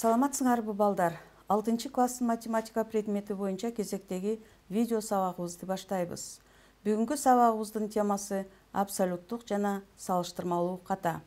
Саламатсыңарбы балдар? 6 класстын математика предмети боюнча кезектеги видео сабагыбызды баштайбыз. Бүгүнкү сабагыбыздын темасы абсолюттук жана салыштырмалуу ката.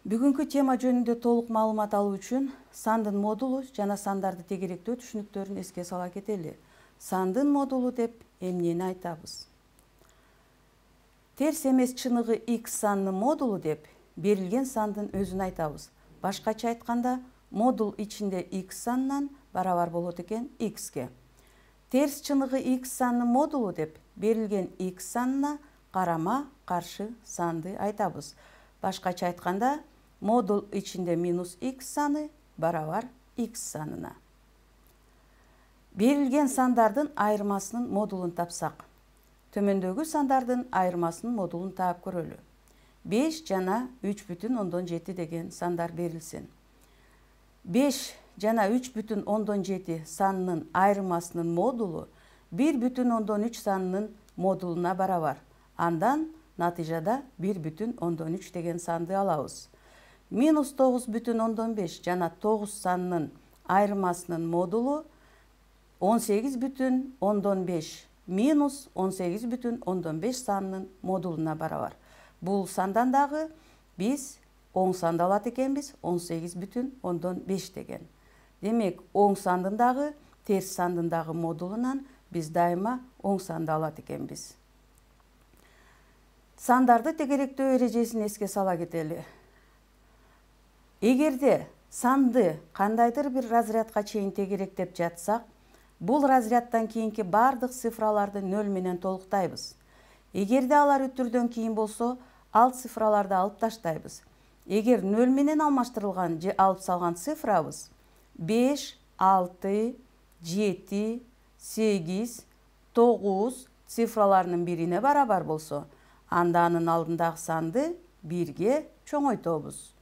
Бүгүнкү тема жөнүндө толук маалымат алуу үчүн сандын модулу жана сандарды тегеректөө түшүнүктөрүн эске сала кетели. Сандын модулу деп эмнени айтабыз? Терс эмес чыныгы x сандын модулу деп берилген сандын өзүн айтабыз. Башкача айтканда, модул ичинде x санынан барабар болот экен x'ке. Терс чыныгы x сандын модулу деп берилген x санына карама каршы санды айтабыз. Башкача айтканда, модул ичинде минус x саны барабар x санына. Берилген сандардын айырмасынын модулун тапсак, төмөндөгү сандардын айырмасынын модулун таап көрөлү. 5 жана 3,7 деген сандар берилсин. 5 жана 3,7 санынын айырмасынын модулу 1,3 санынын модулуна барабар. Андан натыйжада 1,3 деген санды алабыз. Минус 9,5 жана 9 санынын айырмасынын модулу 18,5 минус 18,5 санынын модулуна барабар. Бул сандан дагы биз оң санды алат экенбиз 18,5 деген. Демек, оң сандын дагы, терс сандын дагы модулунан биз дайыма оң санды алат экенбиз. Сандарды тегеректөө эрежесин эске сала кетели. Эгерде санды кандайдыр бир разрядка чейин тегеректеп жатсак, бул разряддан кийинки бардык цифраларды 0 менен толуктайбыз. Эгерде алар үтүрдөн кийин болсо, ал цифраларды алып таштайбыз. Эгер 0 менен алмаштырылган же алып салган цифрабыз 5, 6, 7, 8, 9 цифраларынын бирине барабар болсо, анда анын алдындагы санды 1ге чоңойтобуз.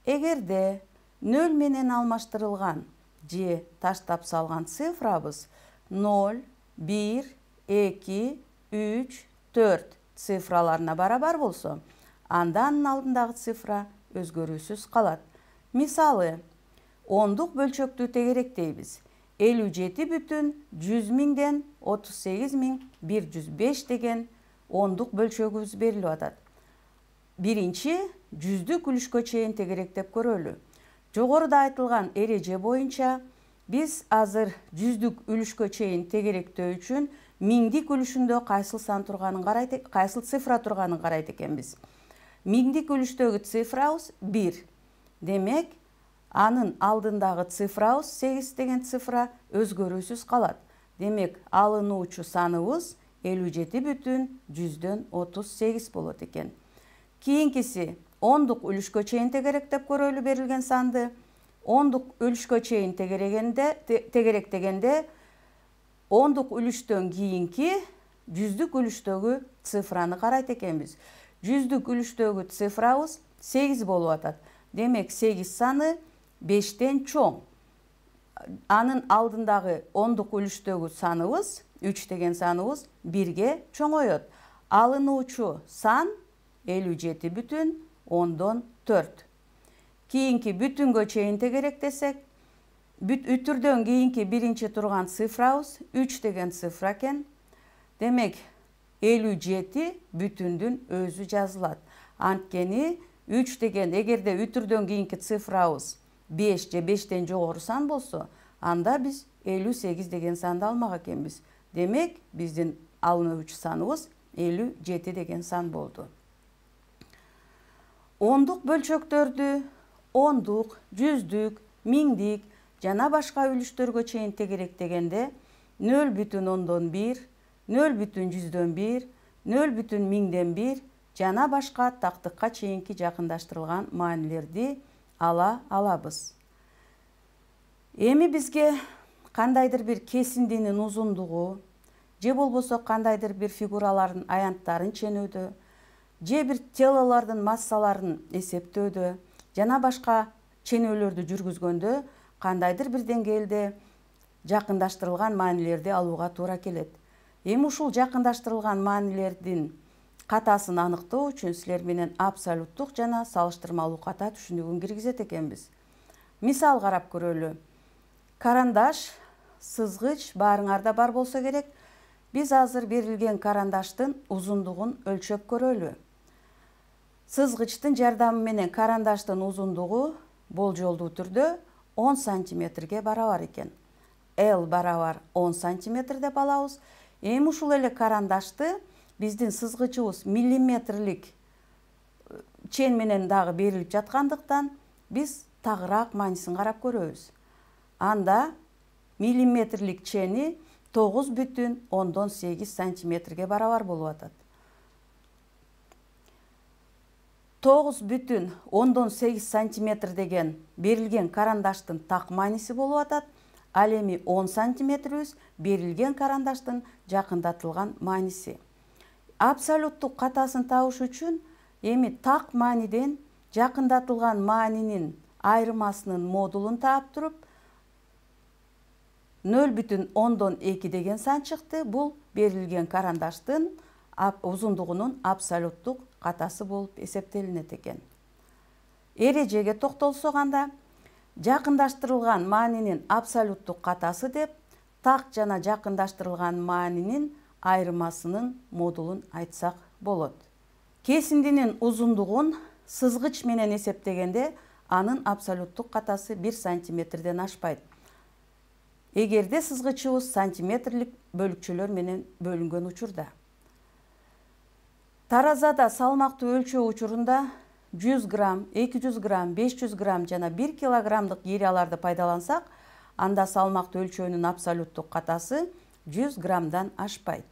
Эгерде 0 менен алмаштырылган же таштап салган цифрабыз 0, 1, 2, 3, 4 цифраларына барабар болсо, анда анын алдындагы цифра өзгөрүүсүз калат. Мисалы, ондук бөлчөктү тегеректейбиз. 57,100,000ден 38,105 деген ондук бөлчөгүбүз берилип атат. Биринчи жүздүк үлүшкө чейин тегеректеп көрөлү. Жогоруда айтылган эреже боюнча биз азыр жүздүк үлүшкө чейин тегеректөө үчүн миңдик үлүшүндө кайсыл цифра турганын карайт экенбиз. Миңдик үлүштөгү цифрабыз 1. Демек, анын алдындагы цифрабыз 8 деген цифра өзгөрүүсүз калат. Демек, алынуучу саныбыз 57,138 болот экен. Кийинкиси ондук үлүшкө чейин тегеректеп көрөлү берилген санды. Ондук үлүшкө чейин тегеректегенде ондук үлүштөн кийинки жүздүк үлүштөгү цифраны карайт экенбиз. Жүздүк үлүштөгү цифрабыз 8 болуп атат. Демек, 8 саны 5тен чоң. Анын алдындагы ондук үлүштөгү саныбыз, 3 деген саныбыз 1ге чоңоет. Алынуучу сан 57,4. Кийинки бүтүнгө чейин тегеректесек, үтүрдөн кийинки биринчи турган цифрабыз 3 деген цифра экен. Демек, 57 бүтүндүн өзү жазылат. Анткени 3 деген, эгерде үтүрдөн кийинки цифрабыз 5 же 5тен жогору сан болсо, анда биз 58 деген санды алмак экенбиз. Демек, биздин алынуучу саныбыз 57 деген сан болду. Ондук бөлчөктөрдү ондук, жүздүк, миңдик жана башка үлүштөргө чейин тегеректегенде 0,1, 0,100,000, 0,1000,000 жана башка тактыкка чейинки жакындаштырылган маанилерди ала алабыз. Эми бизге кандайдыр бир кесиндинин узундугу, же болбосо кандайдыр бир фигуралардын аянттарын ченүүдө, же бир телолордун массаларын эсептөөдө жана башка ченөөлөрдү жүргүзгөндө кандайдыр бир деңгээлде жакындаштырылган маанилерди алууга туура келет. Эми ушул жакындаштырылган маанилердин катасын аныктоо үчүн силер менен абсолюттук жана салыштырмалуу ката түшүнүгүн киргизет экенбиз. Мисал карап көрөлү. Карандаш, сызгыч баарыңарда бар болсо керек. Биз азыр берилген карандаштын узундугун өлчөп көрөлү. Сызгычтын жардамы менен карандаштын узундугу болжолдуу түрдө 10 сантиметрге барабар экен. L барабар 10 сантиметр деп алабыз. Эми ушул эле карандашты биздин сызгычыбыз миллиметрлик чен менен дагы берилип жаткандыктан биз тагыраак маанисин карап көрөбүз. Анда миллиметрлик чени 9,8 сантиметрге барабар болуп атат. 9,8 сантиметр деген берилген карандаштын так мааниси болуп атат. Ал эми 10 сантиметрибиз берилген карандаштын жакындатылган мааниси. Абсолюттук катасын табыш үчүн эми так мааниден жакындатылган маанинин айырмасынын модулун таап туруп 0,2 деген сан чыкты. Бул берилген карандаштын узундугунун абсолюттук катасы болуп эсептелинет экен. Эрежеге токтолсок анда жакындаштырылган маанинин абсолюттук катасы деп так жана жакындаштырылган маанинин айырмасынын модулун айтсак болот. Кесиндинин узундугун сызгыч менен эсептегенде анын абсолюттук катасы 1 сантиметрден ашпайт. Эгерде сызгычыбыз сантиметрлик бөлүкчөлөр менен бөлүнгөн учурда. Таразада салмакты өлчөө учурунда 100 грамм, 200 грамм, 500 грамм жана 1 килограммдык ирияларды пайдалансак, анда салмакты өлчөөнүн абсолюттук катасы 100 граммдан ашпайт.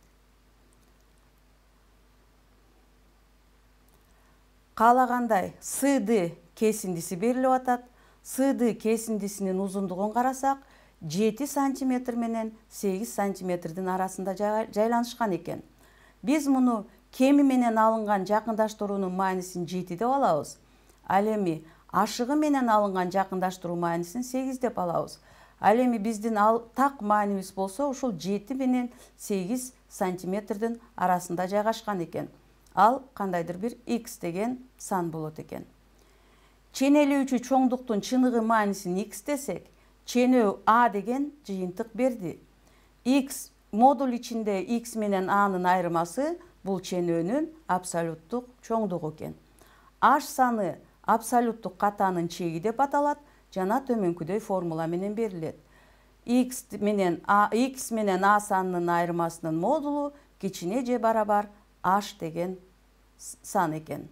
Каалагандай СД кесиндиси берилип атат. СД кесиндисинин узундугун карасак, 7 сантиметр менен 8 сантиметрдин арасында жайланышкан экен. Биз муну кеми менен алынган жакындаштыруунун маанисин 7 деп алабыз. Ал эми ашыгы менен алынган жакындаштыруу маанисин 8 деп алабыз. Ал эми биздин так маанибиз болсо ушул 7 менен 8 сантиметрдин арасында жайгашкан экен. Ал кандайдыр бир x деген сан болот экен. Ченелүүчү чоңдуктун чыныгы маанисин x десек, ченөө a деген жыйынтык берди. X модуль ичинде x менен a'нын айырмасы бул ченөөнүн абсолюттук чоңдугу экен. H саны абсолюттук катанын чеги деп аталат жана төмөнкүдөй формула менен берилет. X менен a санынын айырмасынын модулу кичине же барабар H деген сан экен.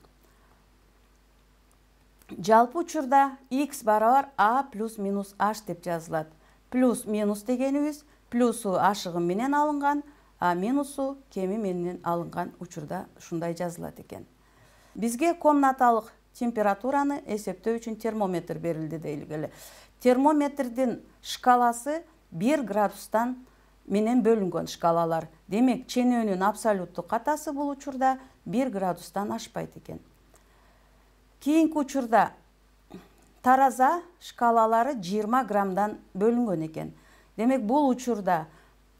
Жалпы учурда x барабар a плюс минус h деп жазылат. Плюс минус дегенибиз плюсу ашыгы менен алынган, а минусу кеми менен алынган учурда ушундай жазылат экен. Бизге комнаталык температураны эсептөө үчүн термометр берилди дейлик эле. Термометрдин шкаласы 1 градустан менен бөлүнгөн шкалалар. Демек, ченөөнүн абсолюттук катасы бул учурда 1 градустан ашпайт экен. Кийинки учурда тараза шкалалары 20 граммдан бөлүнгөн экен. Демек, бул учурда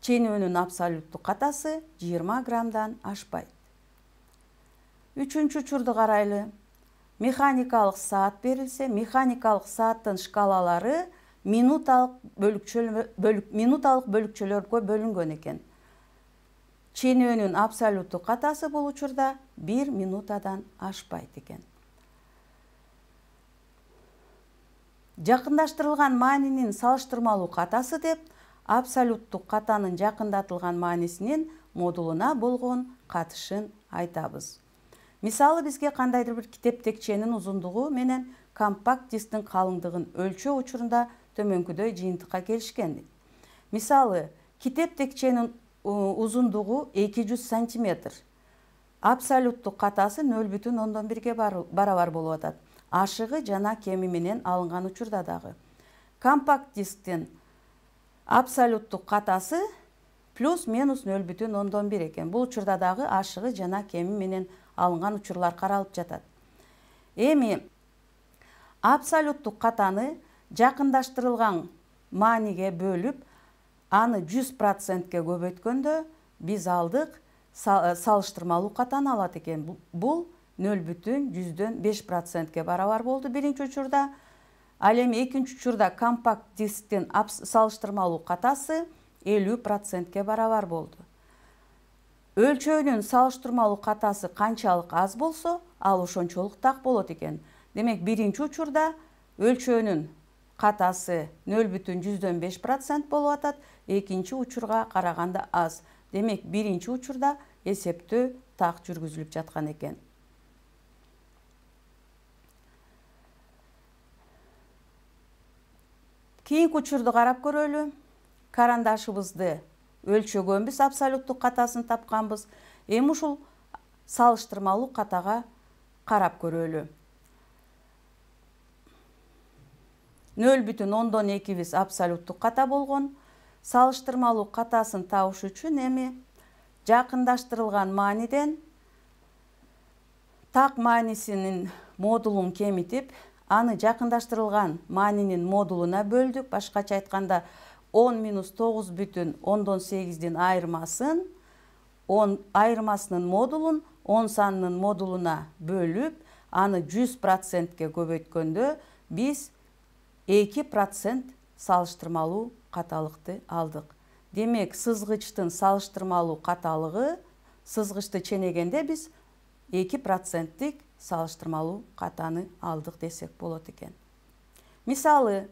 ченөөнүн абсолюттук катасы 20 граммдан ашпайт. Үчүнчү учурду карайлы. Механикалык саат берилсе, механикалык сааттын шкалалары минуталык бөлүкчөлөргө бөлүнгөн экен. Ченөөнүн абсолюттук катасы бул учурда 1 минутадан ашпайт экен. Жакындаштырылган маанинин салыштырмалуу катасы деп абсолюттук катанын жакындатылган маанисинин модулуна болгон катышын айтабыз. Мисалы, бизге кандайдыр бир китеп текченин узундугу менен компакт дисктин калыңдыгын өлчөө учурунда төмөнкүдөй жыйынтыкка келишкен. Мисалы, китеп текченин узундугу 200 сантиметр. Абсолюттук катасы 0,1 барабар болуп атат. Ашыгы жана кеми менен алынган учурда дагы. Компакт дисктин абсолюттук катасы плюс минус 0,1 экен. Бул учурда дагы ашыгы жана кеми менен алынган учурлар каралып жатат. Эми абсолюттук катаны жакындаштырылган мааниге бөлүп, аны 100%ке көбөйткөндө биз алдык салыштырмалуу катаны алат экен. Бул 0,5%ке барабар болду биринчи учурда. Ал эми экинчи учурда компакт дисктин салыштырмалуу катасы 50%ке барабар болду. Өлчөөнүн салыштырмалуу катасы канчалык аз болсо, ал ошончолук так болот экен. Демек, биринчи учурда өлчөөнүн катасы 0,5% болуп атат, экинчи учурга караганда аз. Демек, биринчи учурда эсептөө так жүргүзүлүп жаткан экен. Кийинки учурду карап көрөлү. Карандашыбызды өлчөгөнбүз, абсолюттук катасын тапканбыз. Эми ушул салыштырмалуу катага карап көрөлү. 0,2 абсолюттук ката болгон. Салыштырмалуу катасын табыш үчүн эми жакындаштырылган мааниден так маанисинин модулун кемитип, аны жакындаштырылган маанинин модулуна бөлдүк. Башкача айтканда 10-9,8 айырмасынын модулун 10 санынын модулуна бөлүп, аны 100%ке көбөйткөндө биз 2% салыштырмалуу каталыкты алдык. Демек, сызгычтын салыштырмалуу каталыгы, сызгычты ченегенде биз 2%-тик салыштырмалуу катаны алдык десек болот экен. Мисалы,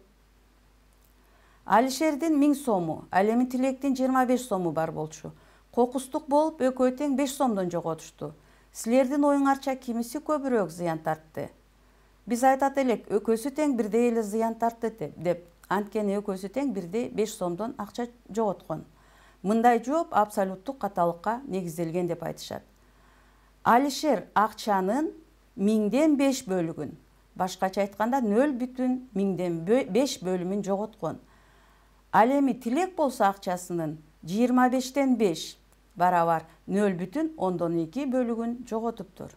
Алишердин 1000 сому, ал эми Тилектин 25 сому бар болчу. Кокустук болуп, экөө тең 5 сомдон жоготушту. Силердин оюңарча кимиси көбүрөөк зыян тартты? Биз айтат элек, экөөсү тең бирдей эле зыян тартты деп. Анткени экөөсү тең бирдей 5 сомдон акча жоготкон. Мындай жооп абсолюттук каталыкка негизделген деп айтышат. Алишер акчанын 1000ден 5 бөлүгүн, башкача айтканда 0,5 бөлүмүн жоготкон. Ал эми Тилек болсо акчасынын 25ден 5 барабар 0,2 бөлүгүн жоготуптур.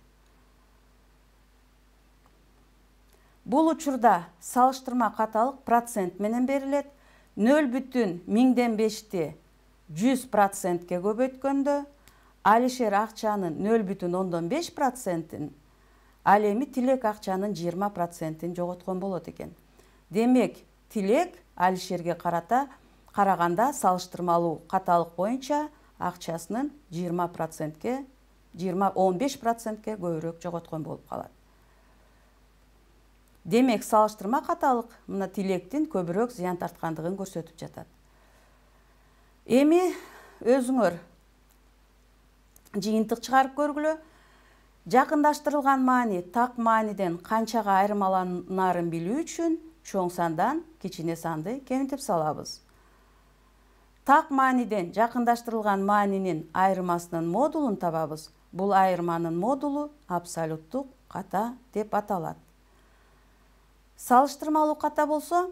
Бул учурда салыштырма каталык процент менен берилет. 0,1000ден 5ти 100%ке көбөйткөндө Алишер акчанын 0,5%, ал эми Тилек акчанын 20%-ин жоготкон болот экен. Демек, Тилек Алишерге караганда салыштырмалуу каталык боюнча акчасынын 15%ке көбүрөөк жоготкон болуп калат. Демек, салыштырма каталык мына Тилектин көбүрөөк зыян тарткандыгын көрсөтүп жатат. Эми өзүңөр жыйынтык чыгарып көргүлө. Жакындаштырылган маани так мааниден канчага айырмаланарын билүү үчүн чоң сандан кичине санды кемитип салабыз. Так мааниден жакындаштырылган маанинин айырмасынын модулун табабыз. Бул айырманын модулу абсолюттук ката деп аталат. Салыштырмалуу ката болсо,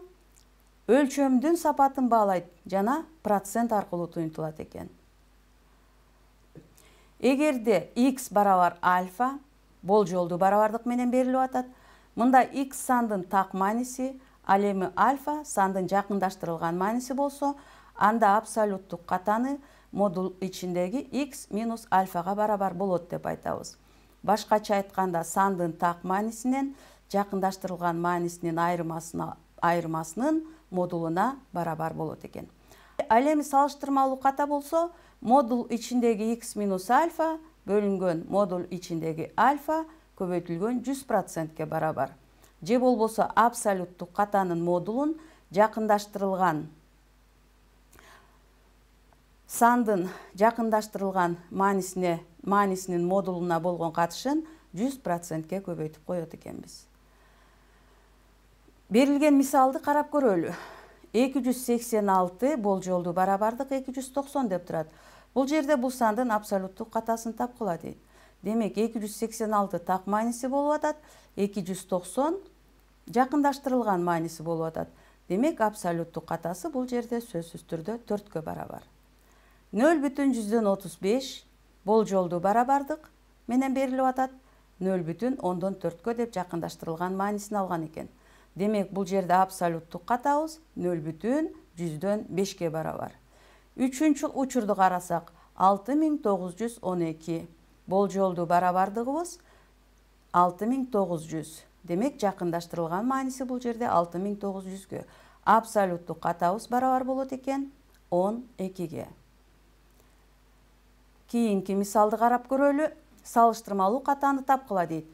өлчөмдүн сапатын баалайт жана процент аркылуу туюнтулат экен. Эгерде x барабар альфа, болжолдуу барабардык менен берилип атат. Мында x сандын так мааниси, ал эми альфа сандын жакындаштырылган мааниси болсо, анда абсолюттук катаны модул ичиндеги x минус альфага барабар болот деп айтабыз. Башкача айтканда, сандын так маанисинен жакындаштырылган маанисинин айырмасынын модулуна барабар болот экен. Ал эми салыштырмалуу ката болсо, модул ичиндеги x минус альфа бөлүнгөн модул ичиндеги альфа көбөйтүлгөн 100%ке барабар. Же болбосо абсолюттук катанын модулун жакындаштырылган сандын жакындаштырылган маанисинин модулуна болгон катышын 100%ке көбөйтүп коет экенбиз. Берилген мисалды карап көрөлү. 286 болжолдуу барабардык 290 деп турат. Бул жерде бул сандын абсолюттук катасын тапкыла дейт. Демек, 286 так мааниси болуп атат, 290 жакындаштырылган мааниси болуп атат. Демек, абсолюттук катасы бул жерде сөзсүз түрдө 4кө барабар. 0,135 болжолдуу барабардык менен берилип атат, 0,4кө деп жакындаштырылган маанисин алган экен. Демек, бул жерде абсолюттук катабыз 0,5ке барабар. Үчүнчү учурду карасак, 6912 болжолдуу барабардыгыбыз 6900 Демек жакындаштырылган мааниси бул жерде 6900-гө. Абсолюттук катабыз барабар болот экен 12-ге. Кийинки мисалды карап көрөлү. Салыштырмалуу катаны тапкыла дейт.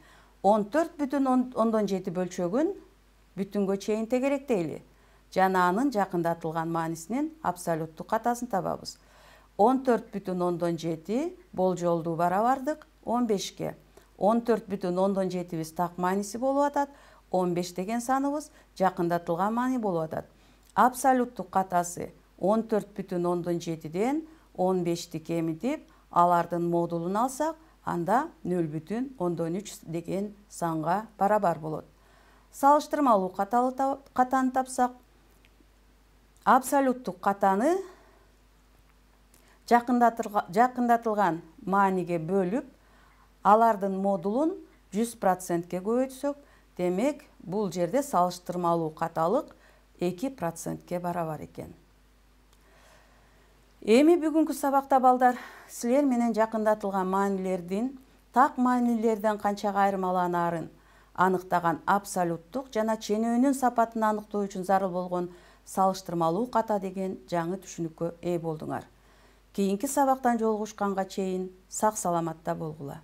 14,7 бөлчөгүн бүтүнгө чейин тегеректейли. Жана анын жакындатылган маанисинин абсолюттук катасын табабыз. 14,7 болжолдуу барабардык 15-ке. 14,7 так мааниси болуп атат. 15 деген саныбыз жакындатылган маани болуп атат. Абсолюттук катасы 14,7ден 15ти кемитип, алардын модулун алсак, анда 0,3 деген санга барабар болот. Салыштырмалуу катаны тапсак, абсолюттук катаны жакындатылган мааниге бөлүп, алардын модулун 100%ке көбөйтсөк, демек бул жерде салыштырмалуу каталык 2%ке барабар экен. Эми бүгүнкү сабакта балдар, силер менен жакындатылган маанилердин так маанилерден канчага айырмаланаарын аныктаган абсолюттук жана ченөөнүн сапатын аныктоо үчүн зарыл болгон салыштырмалуу ката деген жаңы түшүнүккө ээ болдуңар. Кийинки сабактан жолугушканга чейин сак саламатта болгула.